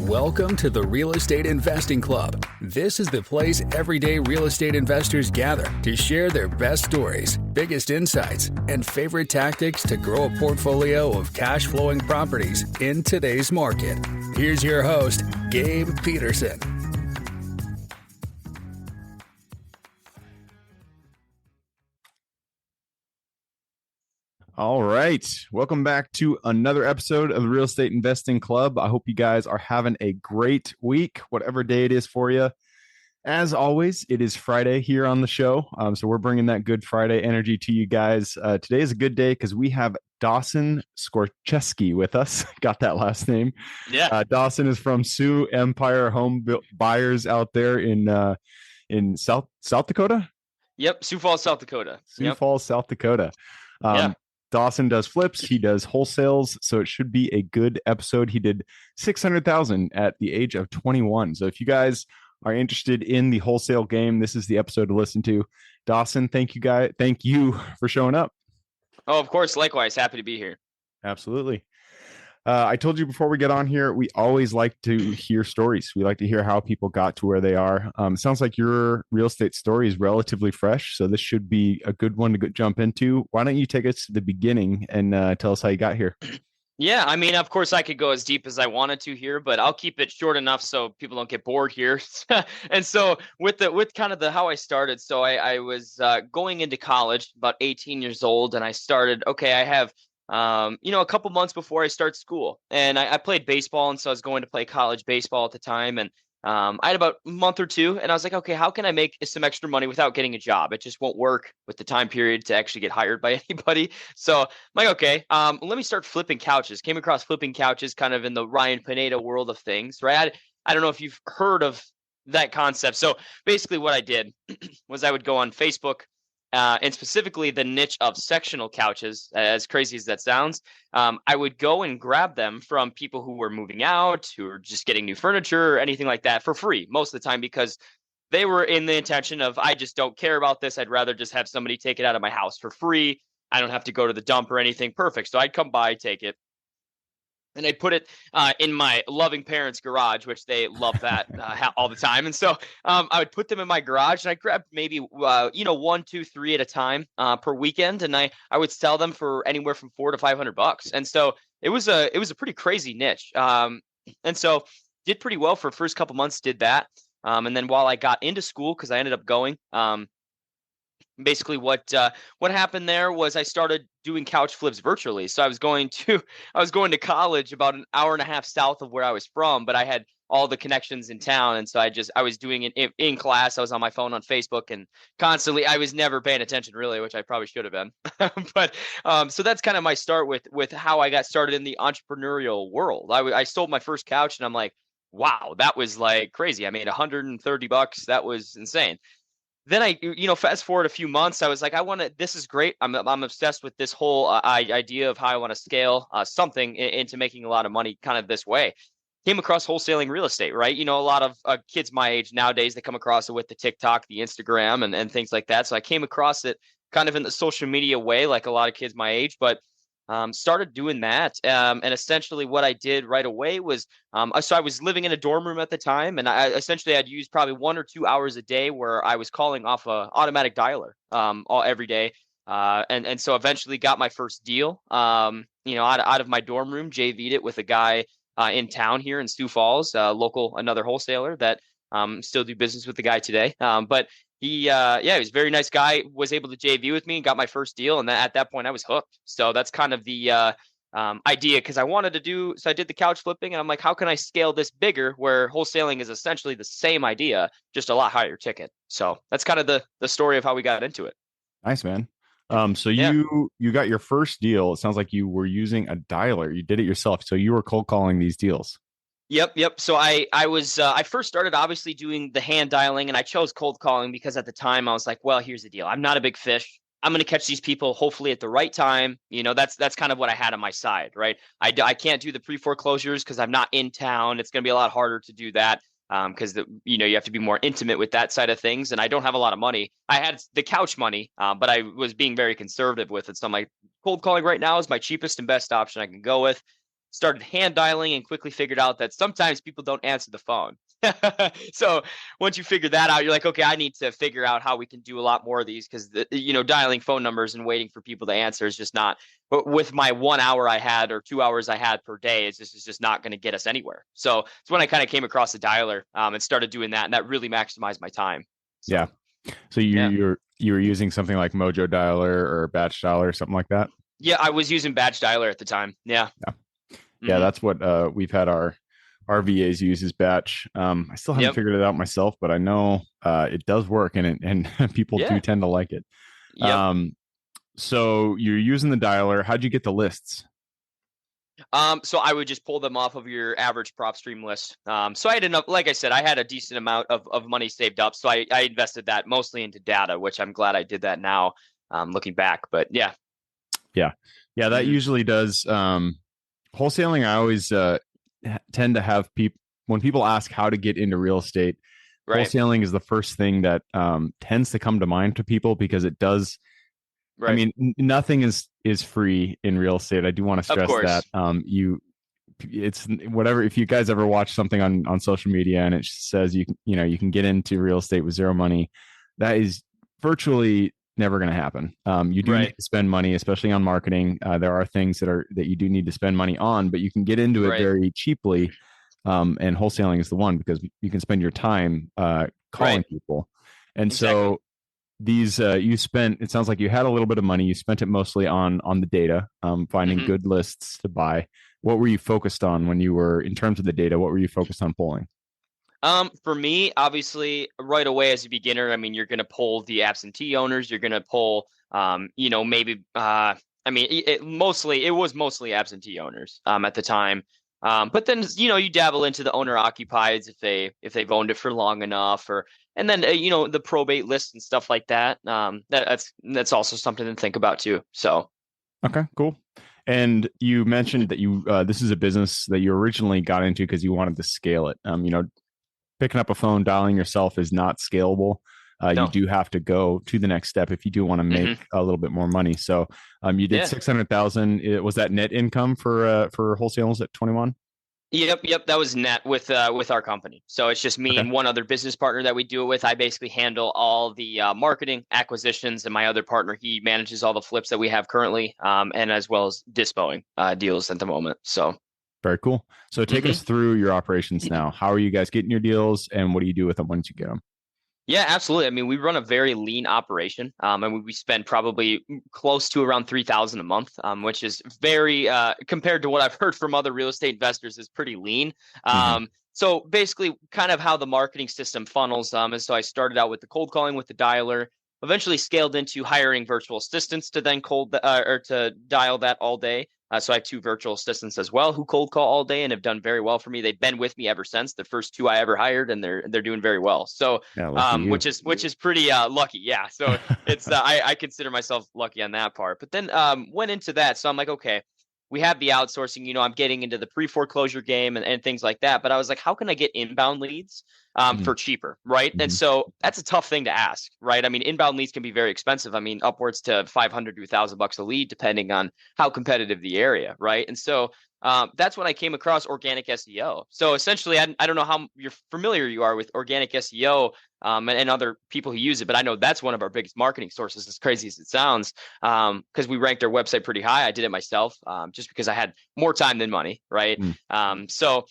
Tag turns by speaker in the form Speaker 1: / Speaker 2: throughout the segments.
Speaker 1: Welcome to the Real Estate Investing Club. This is the place everyday real estate investors gather to share their best stories, biggest insights, and favorite tactics to grow a portfolio of cash flowing properties in today's market. Here's your host, Gabe Peterson.
Speaker 2: All right. Welcome back to another episode of the Real Estate Investing Club. I hope you guys are having a great week, whatever day it is for you. As always, it is Friday here on the show. So we're bringing that Good Friday energy to you guys. Today is a good day because we have Dawson Skorczewski with us. Got that last name.
Speaker 3: Yeah.
Speaker 2: Dawson is from Sioux Empire Home Buyers out there in South Dakota.
Speaker 3: Yep. Sioux Falls, South Dakota.
Speaker 2: Sioux Falls, South Dakota.
Speaker 3: Yeah.
Speaker 2: Dawson does flips. He does wholesales. So it should be a good episode. He did 600,000 at the age of 21. So if you guys are interested in the wholesale game, this is the episode to listen to. Dawson, thank you for showing up.
Speaker 3: Oh, of course. Likewise. Happy to be here.
Speaker 2: Absolutely. I told you before we get on here, we always like to hear stories. We like to hear how people got to where they are. It sounds like your real estate story is relatively fresh, so this should be a good one to jump into. Why don't you take us to the beginning and tell us how you got here?
Speaker 3: Yeah, I mean, of course, I could go as deep as I wanted to here, but I'll keep it short enough so people don't get bored here. And so with kind of the how I started, so I was going into college, about 18 years old, and I started. Okay, I have a couple months before I start school, and I played baseball, and so I was going to play college baseball at the time, and I had about a month or two, and I was like, okay, how can I make some extra money without getting a job? It just won't work with the time period to actually get hired by anybody. So I'm like, okay, let me start flipping couches. Came across flipping couches kind of in the Ryan Pineda world of things, right? I don't know if you've heard of that concept. So basically what I did was I would go on Facebook, and specifically the niche of sectional couches, as crazy as that sounds. I would go and grab them from people who were moving out, who were just getting new furniture, or anything like that for free most of the time, because they were in the intention of, I just don't care about this. I'd rather just have somebody take it out of my house for free. I don't have to go to the dump or anything. Perfect. So I'd come by, take it, and I put it in my loving parents' garage, which they love that all the time. And so I would put them in my garage, and I grabbed maybe 1, 2, 3 at a time per weekend, and I would sell them for anywhere from $400 to $500. And so it was a pretty crazy niche. And so did pretty well for the first couple months. Did that, and then while I got into school, because I ended up going. Basically what happened there was I started doing couch flips virtually. So I was going to college about an hour and a half south of where I was from, but I had all the connections in town. And so I was doing it in class. I was on my phone on Facebook and constantly. I was never paying attention really, which I probably should have been. But so that's kind of my start with how I got started in the entrepreneurial world. I sold my first couch, and I'm like, wow, that was like crazy. I made $130. That was insane. Then I, fast forward a few months, I was like, this is great. I'm obsessed with this whole idea of how I want to scale something into making a lot of money kind of this way. Came across wholesaling real estate, right? A lot of kids my age nowadays, they come across it with the Tik Tok, the Instagram, and things like that. So I came across it kind of in the social media way, like a lot of kids my age, but started doing that. And essentially what I did right away was, so I was living in a dorm room at the time, and I'd use probably 1 or 2 hours a day where I was calling off a automatic dialer every day. And so eventually got my first deal, out of my dorm room, JV'd it with a guy in town here in Sioux Falls, another wholesaler that still do business with the guy today. But he was a very nice guy, was able to JV with me and got my first deal. And at that point I was hooked. So that's kind of the idea, because I did the couch flipping, and I'm like, how can I scale this bigger, where wholesaling is essentially the same idea, just a lot higher ticket. So that's kind of the story of how we got into it. Nice,
Speaker 2: man. So you got your first deal. It sounds like you were using a dialer. You did it yourself. So you were cold calling these deals.
Speaker 3: Yep. So I first started obviously doing the hand dialing, and I chose cold calling because at the time I was like, well, here's the deal. I'm not a big fish. I'm going to catch these people hopefully at the right time. That's kind of what I had on my side, right? I can't do the pre-foreclosures because I'm not in town. It's going to be a lot harder to do that because you have to be more intimate with that side of things. And I don't have a lot of money. I had the couch money, but I was being very conservative with it. So I'm like, cold calling right now is my cheapest and best option I can go with. started hand dialing and quickly figured out that sometimes people don't answer the phone. So once you figure that out, you're like, okay, I need to figure out how we can do a lot more of these, because dialing phone numbers and waiting for people to answer is just not. But with my 1 hour I had or 2 hours I had per day, it's just not going to get us anywhere. So it's when I kind of came across the dialer and started doing that, and that really maximized my time. So,
Speaker 2: yeah. So you were using something like Mojo Dialer or Batch Dialer or something like that?
Speaker 3: Yeah, I was using Batch Dialer at the time. Yeah.
Speaker 2: Yeah, that's what we've had our VAs use is Batch. I still haven't figured it out myself, but I know it does work, and people do tend to like it.
Speaker 3: Yep.
Speaker 2: So you're using the dialer. How'd you get the lists?
Speaker 3: So I would just pull them off of your average prop stream list. So I had enough, like I said, I had a decent amount of money saved up. So I invested that mostly into data, which I'm glad I did that now, looking back. But yeah.
Speaker 2: That usually does. Wholesaling, I always tend to have people, when people ask how to get into real estate, wholesaling is the first thing that tends to come to mind to people, because it does. I mean, nothing is free in real estate. I do want to stress that. It's whatever. If you guys ever watch something on social media and it says you can get into real estate with zero money, that is virtually never going to happen. You do need to spend money, especially on marketing. There are things that you do need to spend money on, but you can get into it very cheaply. And wholesaling is the one, because you can spend your time calling people. And so these it sounds like you had a little bit of money. You spent it mostly on the data, finding good lists to buy. What were you focused on when you were, in terms of the data, what were you focused on pulling?
Speaker 3: For me, obviously, right away as a beginner, I mean, you're going to pull the absentee owners. You're going to pull, maybe, it was mostly absentee owners at the time. But then, you dabble into the owner occupieds if they've owned it for long enough, and then the probate list and stuff like that. That's also something to think about too. So,
Speaker 2: okay, cool. And you mentioned that this is a business that you originally got into because you wanted to scale it. Picking up a phone, dialing yourself is not scalable. No. You do have to go to the next step if you do want to make a little bit more money. So you did 600,000. Was that net income for wholesales at 21?
Speaker 3: Yep. That was net with our company. So it's just me and one other business partner that we do it with. I basically handle all the marketing, acquisitions, and my other partner, he manages all the flips that we have currently, and as well as dispoing deals at the moment. So.
Speaker 2: Very cool. So take us through your operations now. How are you guys getting your deals, and what do you do with them once you get them?
Speaker 3: Yeah, absolutely. I mean, we run a very lean operation, and we spend probably close to around $3,000 a month, which is very compared to what I've heard from other real estate investors is pretty lean. So basically, kind of how the marketing system funnels. And so I started out with the cold calling with the dialer, eventually scaled into hiring virtual assistants to then to dial that all day. So I have 2 virtual assistants as well who cold call all day and have done very well for me. They've been with me ever since, the first 2 I ever hired, and they're doing very well. So, which is pretty lucky. Yeah. So it's I consider myself lucky on that part. But then went into that. So I'm like, okay, we have the outsourcing. I'm getting into the pre-foreclosure game and things like that. But I was like, how can I get inbound leads for cheaper, right? And so that's a tough thing to ask, right? I mean, inbound leads can be very expensive. I mean, upwards to $500 to $1,000 a lead, depending on how competitive the area, right? And so that's when I came across organic SEO. So essentially, I don't know how familiar you are with organic SEO and other people who use it, but I know that's one of our biggest marketing sources, as crazy as it sounds, because we ranked our website pretty high. I did it myself just because I had more time than money, right? So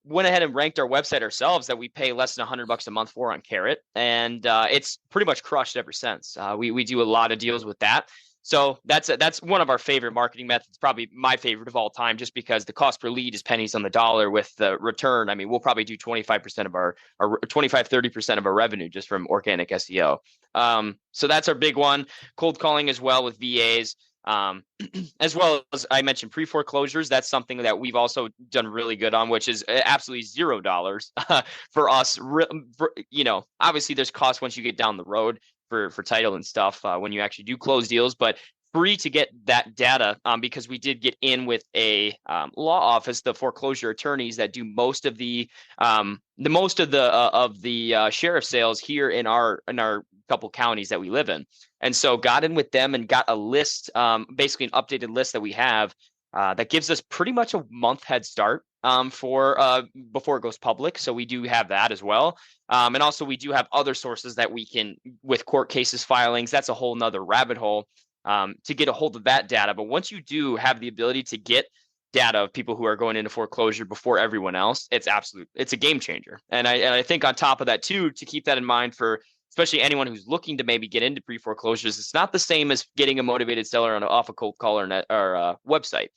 Speaker 3: went ahead and ranked our website ourselves that we pay less than $100 a month for on Carrot, and it's pretty much crushed ever since. We do a lot of deals with that. So that's one of our favorite marketing methods, probably my favorite of all time, just because the cost per lead is pennies on the dollar with the return. I mean, we'll probably do 25% of our 30% of our revenue just from organic SEO. So that's our big one. Cold calling as well with VAs. As well as I mentioned pre-foreclosures. That's something that we've also done really good on, which is absolutely $0 for us. Obviously there's costs once you get down the road for title and stuff when you actually do close deals, but free to get that data because we did get in with a law office, the foreclosure attorneys that do most of the sheriff sales here in our couple counties that we live in. And so got in with them and got a list, basically an updated list that we have that gives us pretty much a month head start for before it goes public. So we do have that as well. And also we do have other sources that we can, with court cases, filings, that's a whole nother rabbit hole to get a hold of that data. But once you do have the ability to get data of people who are going into foreclosure before everyone else, it's a game changer. And I think on top of that too, to keep that in mind for especially anyone who's looking to maybe get into pre-foreclosures, it's not the same as getting a motivated seller off a cold call or website.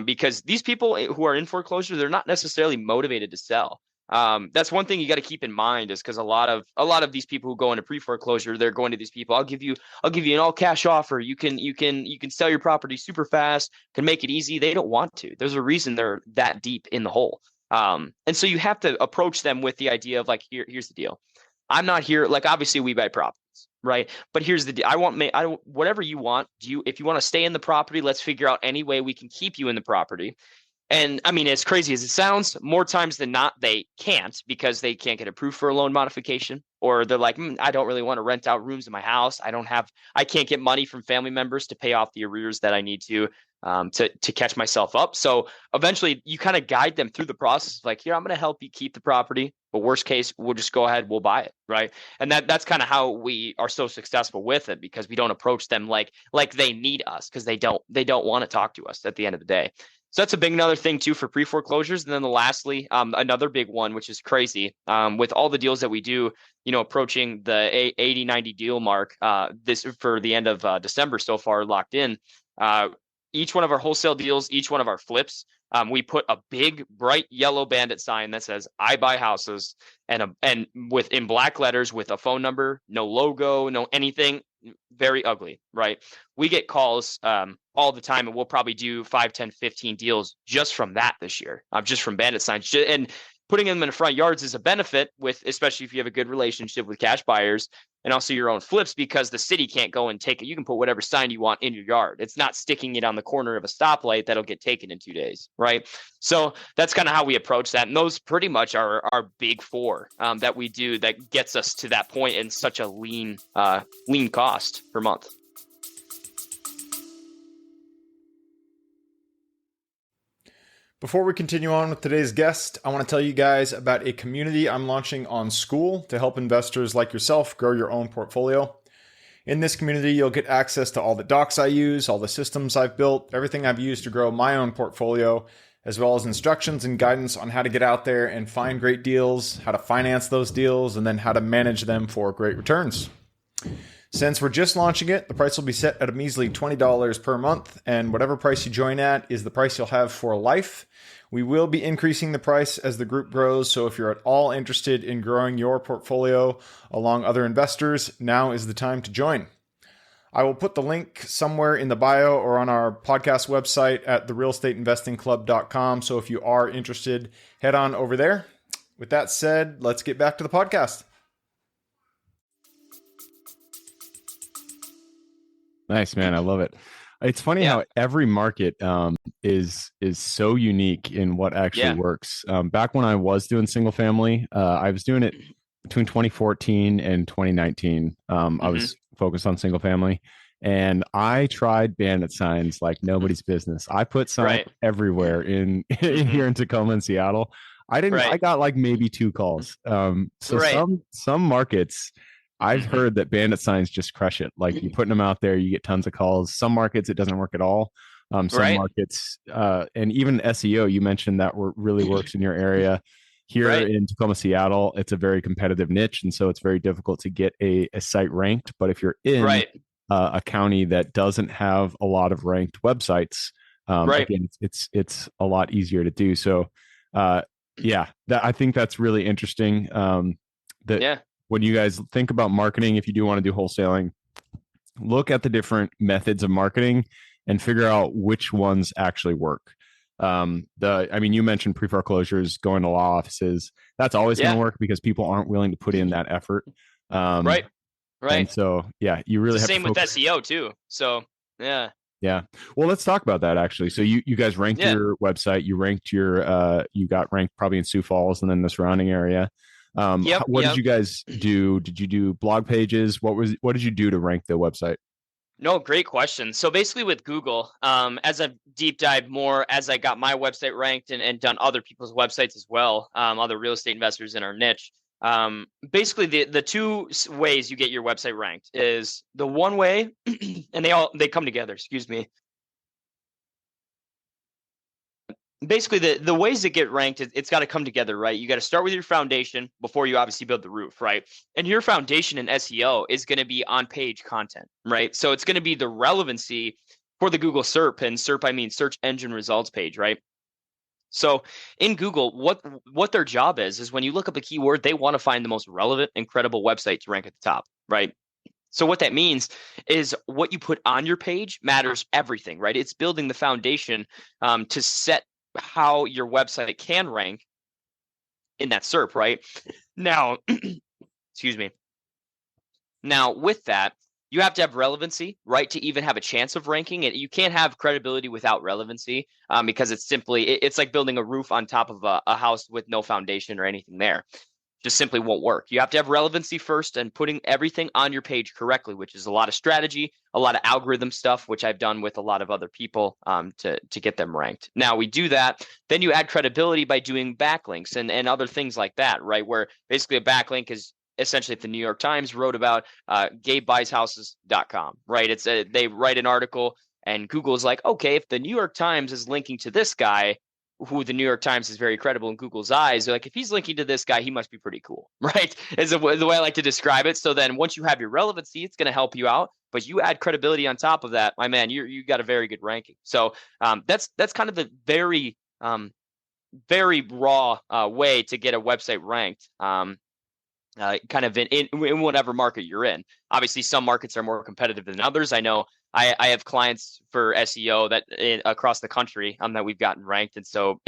Speaker 3: Because these people who are in foreclosure, they're not necessarily motivated to sell. That's one thing you got to keep in mind, is because a lot of these people who go into pre-foreclosure, they're going to these people. I'll give you an all cash offer. You can sell your property super fast, can make it easy. They don't want to. There's a reason they're that deep in the hole. And so you have to approach them with the idea of like, here's the deal. I'm not here. Like, obviously we buy properties, right? But here's the deal. I don't, whatever you want. If you want to stay in the property, let's figure out any way we can keep you in the property. And I mean, as crazy as it sounds, more times than not, they can't, because they can't get approved for a loan modification, or they're like, I don't really want to rent out rooms in my house. I can't get money from family members to pay off the arrears that I need to catch myself up. So eventually you kind of guide them through the process. Like, here, I'm going to help you keep the property, but worst case, we'll just go ahead, we'll buy it. Right. And that's kind of how we are so successful with it, because we don't approach them like they need us, because they don't want to talk to us at the end of the day. So that's a big another thing too for pre-foreclosures. And then lastly, another big one, which is crazy, with all the deals that we do, approaching the 80, 90 deal mark, this for the end of December so far locked in, each one of our wholesale deals, each one of our flips, we put a big bright yellow bandit sign that says "I buy houses," and in black letters with a phone number, no logo, no anything, very ugly, right? We get calls all the time, and we'll probably do 5, 10, 15 deals just from that this year, just from bandit signs. And putting them in the front yards is a benefit, especially if you have a good relationship with cash buyers, and also your own flips, because the city can't go and take it. You can put whatever sign you want in your yard. It's not sticking it on the corner of a stoplight that'll get taken in 2 days, right? So that's kind of how we approach that. And those pretty much are our big four that we do that gets us to that point in such a lean cost per month.
Speaker 2: Before we continue on with today's guest, I want to tell you guys about a community I'm launching on School to help investors like yourself grow your own portfolio. In this community, you'll get access to all the docs I use, all the systems I've built, everything I've used to grow my own portfolio, as well as instructions and guidance on how to get out there and find great deals, how to finance those deals, and then how to manage them for great returns. Since we're just launching it, the price will be set at a measly $20 per month, and whatever price you join at is the price you'll have for life. We will be increasing the price as the group grows, so if you're at all interested in growing your portfolio along other investors, now is the time to join. I will put the link somewhere in the bio or on our podcast website at therealestateinvestingclub.com, so if you are interested, head on over there. With that said, let's get back to the podcast. Nice, man. I love it. It's funny how every market is so unique in what actually works. Back when I was doing single family, I was doing it between 2014 and 2019. I was focused on single family, and I tried bandit signs like nobody's business. I put signs everywhere in here in Tacoma and Seattle. I got like maybe 2 calls. Some markets, I've heard that bandit signs just crush it. Like, you're putting them out there, you get tons of calls. Some markets, it doesn't work at all. Some markets, and even SEO, you mentioned that really works in your area. Here in Tacoma, Seattle, it's a very competitive niche, and so it's very difficult to get a site ranked. But if you're in a county that doesn't have a lot of ranked websites, again, it's a lot easier to do. So, I think that's really interesting. When you guys think about marketing, if you do want to do wholesaling, look at the different methods of marketing and figure out which ones actually work. You mentioned pre-foreclosures, going to law offices. That's always going to work because people aren't willing to put in that effort. And so, you really have
Speaker 3: same with SEO too. So, yeah.
Speaker 2: Well, let's talk about that actually. So you guys ranked your website, you ranked you got ranked probably in Sioux Falls and then the surrounding area. What did you guys do? Did you do blog pages? What did you do to rank the website?
Speaker 3: No, great question. So basically with Google, as I've deep dived more, as I got my website ranked and done other people's websites as well, other real estate investors in our niche, basically the two ways you get your website ranked is the one way, and they come together, excuse me. Basically the ways that get ranked, it's got to come together, right? You got to start with your foundation before you obviously build the roof, right? And your foundation in SEO is going to be on page content, right? So it's going to be the relevancy for the Google SERP, and SERP I mean search engine results page, right? So in Google, what their job is when you look up a keyword, they want to find the most relevant and credible website to rank at the top, right? So what that means is what you put on your page matters everything, right? It's building the foundation to set how your website can rank in that SERP, right? Now, excuse me. Now, with that, you have to have relevancy, right, to even have a chance of ranking. And you can't have credibility without relevancy because it's like building a roof on top of a house with no foundation or anything there. Just simply won't work. You have to have relevancy first and putting everything on your page correctly, which is a lot of strategy, a lot of algorithm stuff, which I've done with a lot of other people to get them ranked. Now we do that. Then you add credibility by doing backlinks and other things like that, right? Where basically a backlink is essentially if the New York Times wrote about GabeBuysHouses.com, right? They write an article and Google's like, okay, if the New York Times is linking to this guy, who the New York Times is very credible in Google's eyes, they're like, if he's linking to this guy, he must be pretty cool, right? Is the way I like to describe it. So then once you have your relevancy, it's going to help you out, but you add credibility on top of that, my man, you got a very good ranking. So that's kind of the very raw way to get a website ranked. Kind of in whatever market you're in. Obviously, some markets are more competitive than others. I know I have clients for SEO that across the country that we've gotten ranked, and so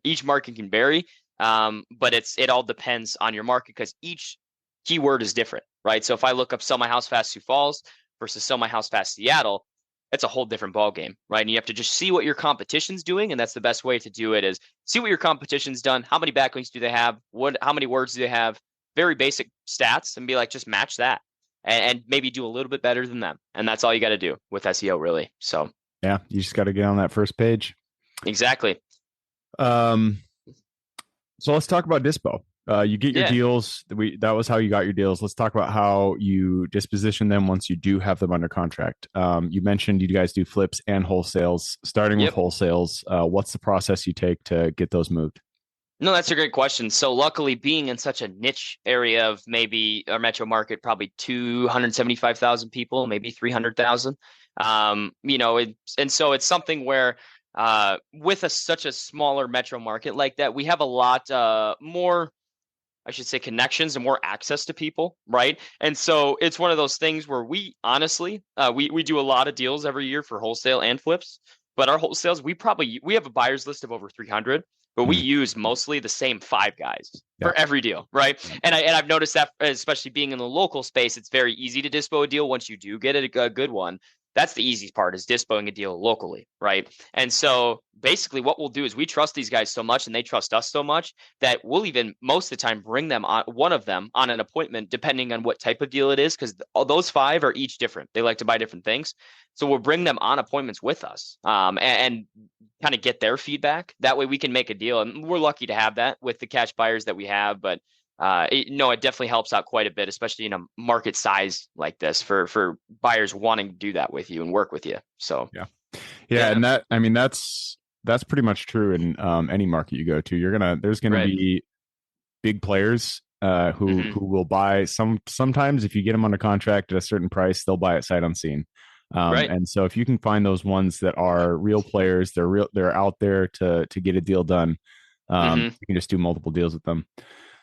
Speaker 3: each market can vary, but it all depends on your market because each keyword is different, right? So if I look up "sell my house fast Sioux Falls" versus "sell my house fast Seattle," it's a whole different ball game, right? And you have to just see what your competition's doing, and that's the best way to do it is see what your competition's done. How many backlinks do they have? How many words do they have? Very basic stats, and be like, just match that and maybe do a little bit better than them. And that's all you got to do with SEO, really. So
Speaker 2: yeah, you just got to get on that first page.
Speaker 3: Exactly.
Speaker 2: So let's talk about dispo. You get your deals. That was how you got your deals. Let's talk about how you disposition them once you do have them under contract. You mentioned you guys do flips and wholesales. Starting with wholesales, what's the process you take to get those moved?
Speaker 3: No, that's a great question. So luckily, being in such a niche area of maybe our metro market, probably 275,000 people, maybe 300,000, and so it's something where with such a smaller metro market like that, we have a lot more, I should say, connections and more access to people, right? And so it's one of those things where we honestly, we do a lot of deals every year for wholesale and flips, but our wholesales, we have a buyer's list of over 300. But we use mostly the same 5 guys for every deal, right? And I've noticed that, especially being in the local space, it's very easy to dispo a deal once you do get a good one. That's the easiest part, is dispoing a deal locally, right? And so basically what we'll do is we trust these guys so much and they trust us so much that we'll even most of the time bring them on, one of them on an appointment, depending on what type of deal it is, because those 5 are each different. They like to buy different things. So we'll bring them on appointments with us and kind of get their feedback. That way we can make a deal. And we're lucky to have that with the cash buyers that we have. But it definitely helps out quite a bit, especially in a market size like this for buyers wanting to do that with you and work with you. So
Speaker 2: yeah. And that's pretty much true in any market you go to. There's gonna be big players who will buy sometimes if you get them under contract at a certain price, they'll buy it sight unseen. And so if you can find those ones that are real players, they're out there to get a deal done. You can just do multiple deals with them.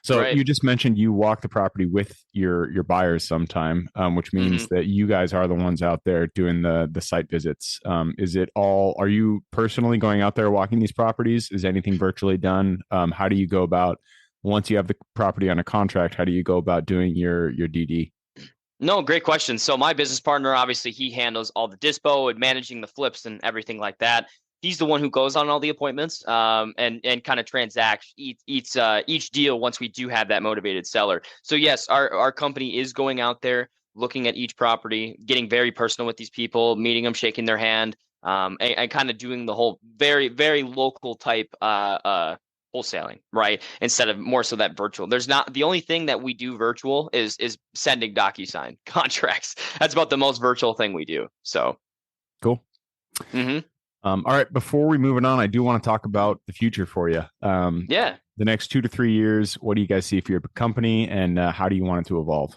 Speaker 2: So you just mentioned you walk the property with your buyers sometime, which means that you guys are the ones out there doing the site visits. Are you personally going out there walking these properties? Is anything virtually done? How do you go about, once you have the property on a contract, how do you go about doing your DD?
Speaker 3: No, great question. So my business partner, obviously, he handles all the dispo and managing the flips and everything like that. He's the one who goes on all the appointments and kind of transacts each deal once we do have that motivated seller. So yes, our company is going out there looking at each property, getting very personal with these people, meeting them, shaking their hand, and kind of doing the whole very, very local type wholesaling, right? Instead of more so that virtual. There's not, the only thing that we do virtual is sending DocuSign contracts. That's about the most virtual thing we do. So
Speaker 2: cool. All right, before we move it on, I do want to talk about the future for you.
Speaker 3: Yeah.
Speaker 2: The next 2 to 3 years, what do you guys see for your company, and how do you want it to evolve?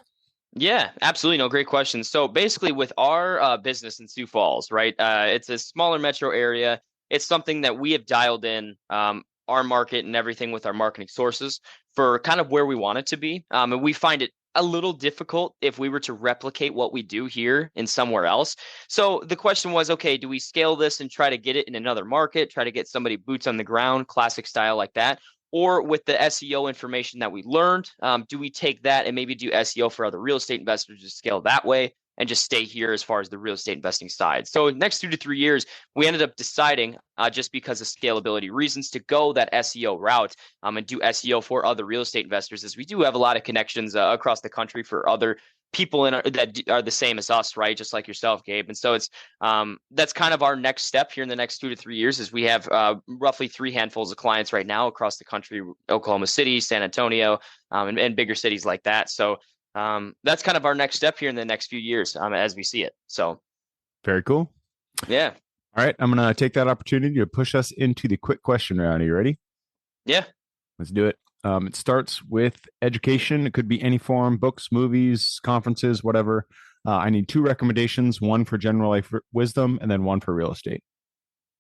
Speaker 3: Yeah, absolutely. No, great question. So basically with our business in Sioux Falls, right? It's a smaller metro area. It's something that we have dialed in our market and everything with our marketing sources for kind of where we want it to be. And we find it a little difficult if we were to replicate what we do here in somewhere else. So the question was, okay, do we scale this and try to get it in another market, try to get somebody boots on the ground, classic style like that? Or with the SEO information that we learned, do we take that and maybe do SEO for other real estate investors to scale that way and just stay here as far as the real estate investing side? So next 2 to 3 years, we ended up deciding just because of scalability reasons to go that SEO route and do SEO for other real estate investors, as we do have a lot of connections across the country for other people that are the same as us, right? Just like yourself, Gabe. And so it's that's kind of our next step here in the next 2 to 3 years. Is we have roughly 3 handfuls of clients right now across the country: Oklahoma City, San Antonio, and bigger cities like that. So that's kind of our next step here in the next few years as we see it. So
Speaker 2: very cool.
Speaker 3: Yeah.
Speaker 2: All right, I'm gonna take that opportunity to push us into the quick question round. Are you ready?
Speaker 3: Yeah.
Speaker 2: Let's do it. It starts with education. It could be any form: books, movies, conferences, whatever. I need 2 recommendations: one for general life wisdom, and then one for real estate.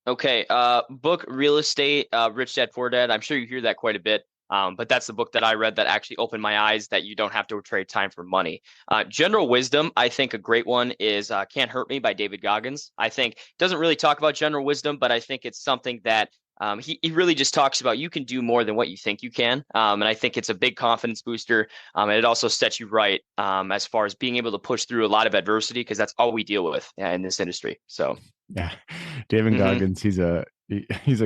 Speaker 3: Okay. Book Real Estate, Rich Dad Poor Dad. I'm sure you hear that quite a bit. But that's the book that I read that actually opened my eyes that you don't have to trade time for money. General wisdom, I think a great one is Can't Hurt Me by David Goggins. I think doesn't really talk about general wisdom, but I think it's something that he really just talks about you can do more than what you think you can. And I think it's a big confidence booster. And it also sets you right as far as being able to push through a lot of adversity, because that's all we deal with in this industry. So
Speaker 2: yeah, David Goggins, he's a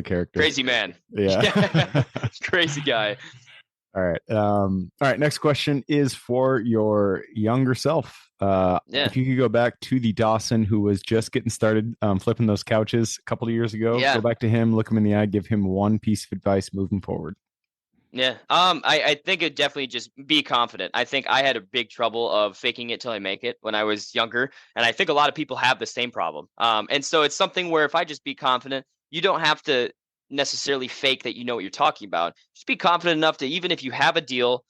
Speaker 2: character.
Speaker 3: Crazy man.
Speaker 2: Yeah.
Speaker 3: Crazy guy.
Speaker 2: All right. All right. Next question is for your younger self. If you could go back to the Dawson who was just getting started flipping those couches a couple of years ago, go back to him, look him in the eye, give him one piece of advice moving forward.
Speaker 3: Yeah. I think it definitely just be confident. I think I had a big trouble of faking it till I make it when I was younger. And I think a lot of people have the same problem. And so it's something where if I just be confident, you don't have to necessarily fake that you know what you're talking about. Just be confident enough to, even if you have a deal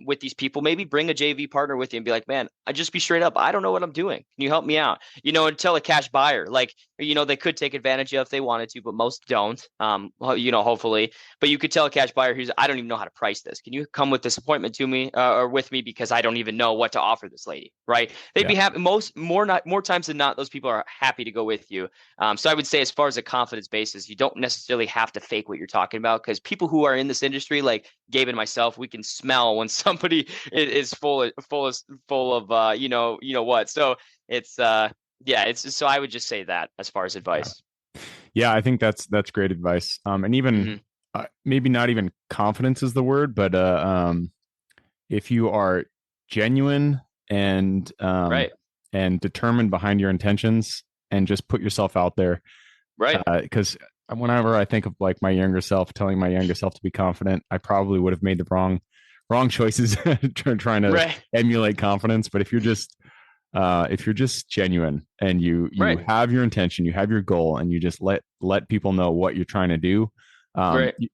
Speaker 3: with these people, maybe bring a JV partner with you and be like, man, I just be straight up. I don't know what I'm doing. Can you help me out? And tell a cash buyer, like, they could take advantage of if they wanted to, but most don't, hopefully. But you could tell a cash buyer I don't even know how to price this. Can you come with this appointment to me or with me, because I don't even know what to offer this lady, right? They'd be happy. More times than not, those people are happy to go with you. So I would say, as far as a confidence basis, you don't necessarily have to fake what you're talking about, because people who are in this industry, like Gabe and myself, we can smell when somebody is full of what. So it's so I would just say that as far as advice.
Speaker 2: Yeah, I think that's great advice. And even maybe not even confidence is the word, but if you are genuine and and determined behind your intentions, and just put yourself out there,
Speaker 3: right?
Speaker 2: Because whenever I think of like my younger self, telling my younger self to be confident, I probably would have made the wrong choices trying to emulate confidence. But if you're just genuine and you have your intention, you have your goal, and you just let people know what you're trying to do,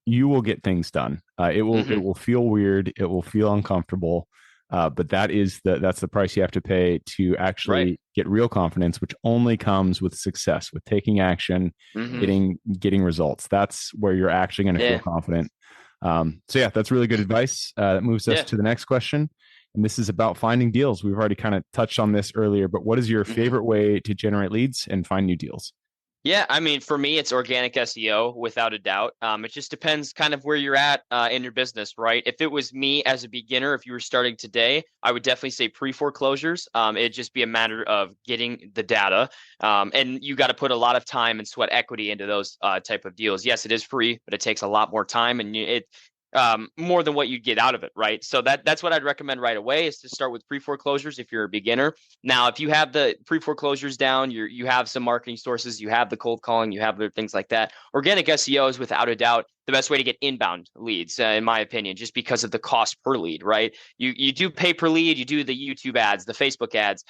Speaker 2: you will get things done. It will feel weird, it will feel uncomfortable, but that's the price you have to pay to actually get real confidence, which only comes with success, with taking action, getting results. That's where you're actually going to feel confident. So yeah, that's really good advice. That moves us to the next question. And this is about finding deals. We've already kind of touched on this earlier, but what is your favorite way to generate leads and find new deals?
Speaker 3: Yeah, I mean, for me, it's organic SEO without a doubt. It just depends kind of where you're at in your business, right? If it was me as a beginner, if you were starting today, I would definitely say pre-foreclosures. It'd just be a matter of getting the data. And you got to put a lot of time and sweat equity into those type of deals. Yes, it is free, but it takes a lot more time. And more than what you'd get out of it, right? So that's what I'd recommend right away, is to start with pre-foreclosures if you're a beginner. Now, if you have the pre-foreclosures down, you have some marketing sources, you have the cold calling, you have other things like that. Organic SEO is without a doubt the best way to get inbound leads, in my opinion, just because of the cost per lead, right? You do pay per lead, you do the YouTube ads, the Facebook ads.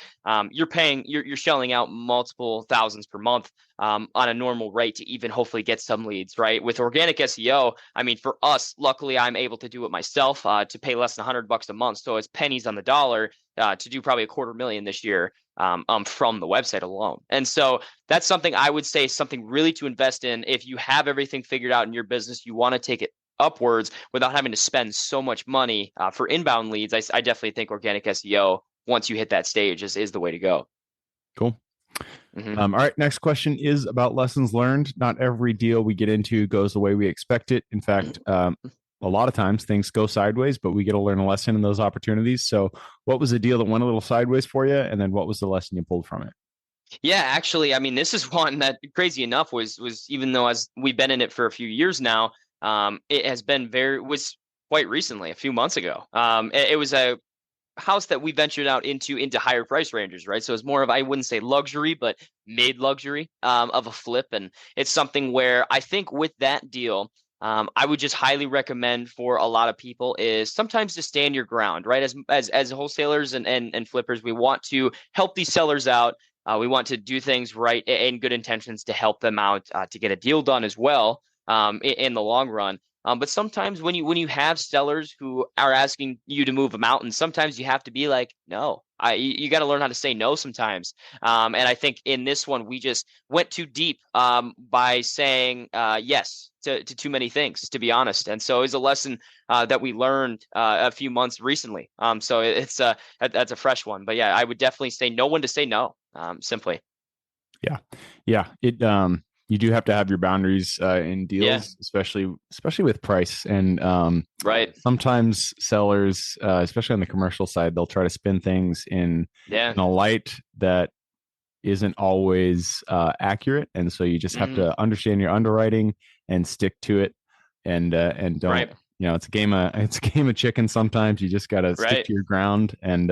Speaker 3: You're shelling out multiple thousands per month on a normal rate to even hopefully get some leads, right? With organic SEO, I mean, for us, luckily, I'm able to do it myself to pay less than $100 a month. So it's pennies on the dollar to do probably $250,000 this year from the website alone. And so that's something I would say, something really to invest in. If you have everything figured out in your business, you want to take it upwards without having to spend so much money for inbound leads. I definitely think organic SEO, once you hit that stage, is the way to go.
Speaker 2: Cool.
Speaker 3: Mm-hmm.
Speaker 2: All right. Next question is about lessons learned. Not every deal we get into goes the way we expect it. In fact, a lot of times things go sideways, but we get to learn a lesson in those opportunities. So what was the deal that went a little sideways for you? And then what was the lesson you pulled from it?
Speaker 3: Yeah, actually, I mean, this is one that, crazy enough, was even though as we've been in it for a few years now, it has been was quite recently, a few months ago. It was a house that we ventured out into higher price ranges, right? So it's more of, I wouldn't say luxury, but mid luxury of a flip. And it's something where I think with that deal, I would just highly recommend for a lot of people is sometimes to stand your ground, right? As wholesalers and flippers, we want to help these sellers out. We want to do things right in good intentions to help them out to get a deal done as well in the long run. But sometimes when you have sellers who are asking you to move a mountain, sometimes you have to be like, no, you got to learn how to say no sometimes. And I think in this one, we just went too deep by saying yes to too many things, to be honest. And so it's a lesson that we learned a few months recently. So that's a fresh one. But yeah, I would definitely say no one to say no, simply.
Speaker 2: Yeah. You do have to have your boundaries in deals, especially with price. And
Speaker 3: right.
Speaker 2: Sometimes sellers, especially on the commercial side, they'll try to spin things in a light that isn't always accurate. And so you just have to understand your underwriting and stick to it. And don't, it's a game of chicken. Sometimes you just got to stick to your ground and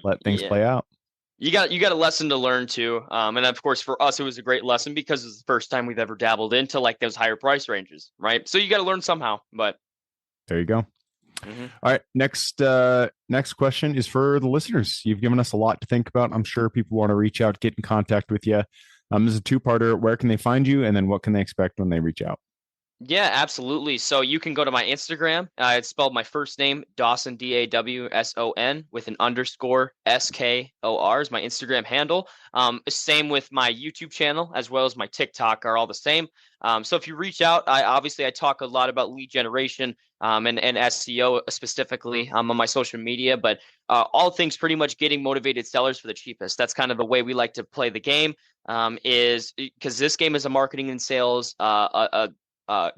Speaker 2: let things play out.
Speaker 3: You got a lesson to learn too. And of course for us, it was a great lesson because it's the first time we've ever dabbled into like those higher price ranges, right? So you got to learn somehow, but
Speaker 2: there you go. Mm-hmm. All right. Next question is for the listeners. You've given us a lot to think about. I'm sure people want to reach out, get in contact with you. This is a two-parter. Where can they find you? And then what can they expect when they reach out?
Speaker 3: Yeah, absolutely. So you can go to my Instagram. It's spelled my first name, Dawson, Dawson, with an underscore SKOR is my Instagram handle. Same with my YouTube channel, as well as my TikTok are all the same. So if you reach out, I talk a lot about lead generation and SEO specifically on my social media, but all things pretty much getting motivated sellers for the cheapest. That's kind of the way we like to play the game, is because this game is a marketing and sales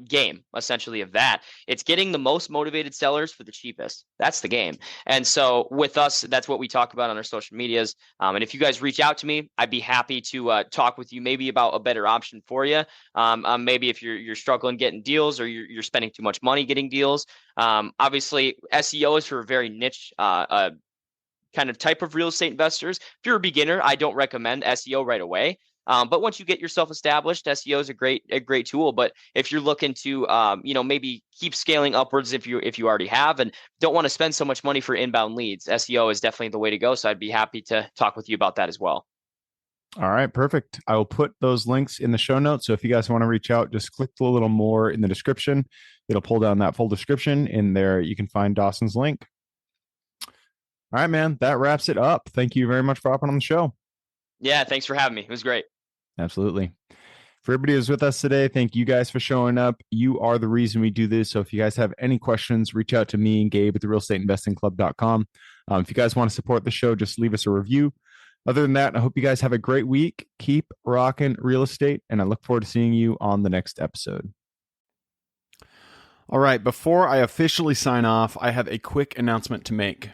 Speaker 3: game, essentially, of that. It's getting the most motivated sellers for the cheapest. That's the game. And so with us, that's what we talk about on our social medias. And if you guys reach out to me, I'd be happy to talk with you maybe about a better option for you. Maybe if you're struggling getting deals or you're spending too much money getting deals. Obviously, SEO is for a very niche kind of type of real estate investors. If you're a beginner, I don't recommend SEO right away. But once you get yourself established, SEO is a great tool. But if you're looking to, maybe keep scaling upwards, if you already have and don't want to spend so much money for inbound leads, SEO is definitely the way to go. So I'd be happy to talk with you about that as well.
Speaker 2: All right, perfect. I will put those links in the show notes. So if you guys want to reach out, just click a little more in the description. It'll pull down that full description. In there, you can find Dawson's link. All right, man, that wraps it up. Thank you very much for hopping on the show.
Speaker 3: Yeah, thanks for having me. It was great.
Speaker 2: Absolutely. For everybody who's with us today, thank you guys for showing up. You are the reason we do this. So if you guys have any questions, reach out to me and Gabe at therealestateinvestingclub.com. If you guys want to support the show, just leave us a review. Other than that, I hope you guys have a great week. Keep rocking real estate, and I look forward to seeing you on the next episode. All right, before I officially sign off, I have a quick announcement to make.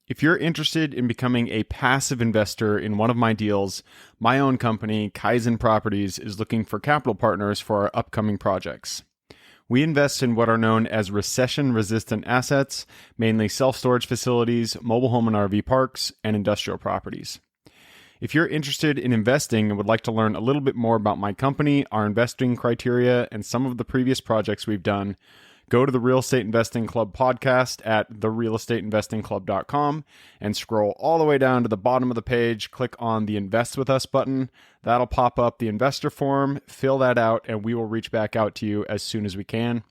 Speaker 2: If you're interested in becoming a passive investor in one of my deals, my own company, Kaizen Properties, is looking for capital partners for our upcoming projects. We invest in what are known as recession-resistant assets, mainly self-storage facilities, mobile home and RV parks, and industrial properties. If you're interested in investing and would like to learn a little bit more about my company, our investing criteria, and some of the previous projects we've done, go to the Real Estate Investing Club podcast at therealestateinvestingclub.com and scroll all the way down to the bottom of the page. Click on the Invest With Us button. That'll pop up the investor form. Fill that out, and we will reach back out to you as soon as we can.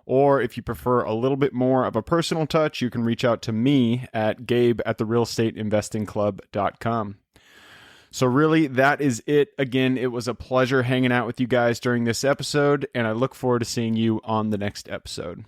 Speaker 2: Or if you prefer a little bit more of a personal touch, you can reach out to me at gabe@therealestateinvestingclub.com. So really, that is it. Again, it was a pleasure hanging out with you guys during this episode, and I look forward to seeing you on the next episode.